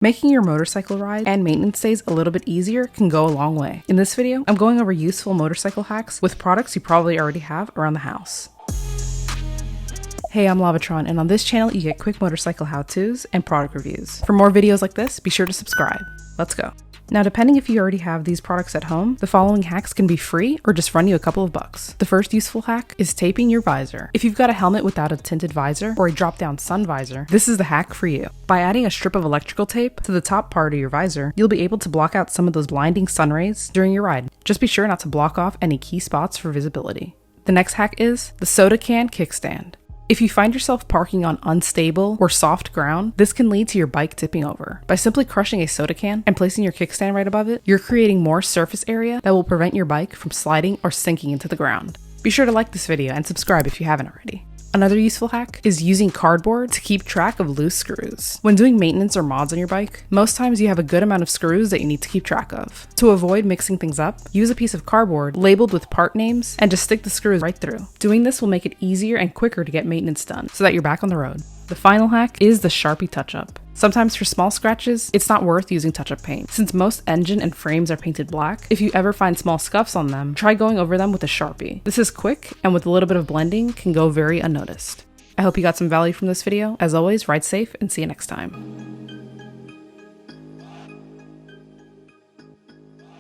Making your motorcycle ride and maintenance days a little bit easier can go a long way. In this video, I'm going over useful motorcycle hacks with products you probably already have around the house. Hey, I'm Lavatronn, and on this channel you get quick motorcycle how-tos and product reviews. For more videos like this, be sure to subscribe. Let's go. Now, depending if you already have these products at home, the following hacks can be free or just run you a couple of bucks. The first useful hack is taping your visor. If you've got a helmet without a tinted visor or a drop-down sun visor, this is the hack for you. By adding a strip of electrical tape to the top part of your visor, you'll be able to block out some of those blinding sun rays during your ride. Just be sure not to block off any key spots for visibility. The next hack is the soda can kickstand. If you find yourself parking on unstable or soft ground, this can lead to your bike tipping over. By simply crushing a soda can and placing your kickstand right above it, you're creating more surface area that will prevent your bike from sliding or sinking into the ground. Be sure to like this video and subscribe if you haven't already. Another useful hack is using cardboard to keep track of loose screws. When doing maintenance or mods on your bike, most times you have a good amount of screws that you need to keep track of. To avoid mixing things up, use a piece of cardboard labeled with part names and just stick the screws right through. Doing this will make it easier and quicker to get maintenance done so that you're back on the road. The final hack is the Sharpie touch-up. Sometimes for small scratches, it's not worth using touch-up paint. Since most engine and frames are painted black, if you ever find small scuffs on them, try going over them with a Sharpie. This is quick, and with a little bit of blending, can go very unnoticed. I hope you got some value from this video. As always, ride safe and see you next time.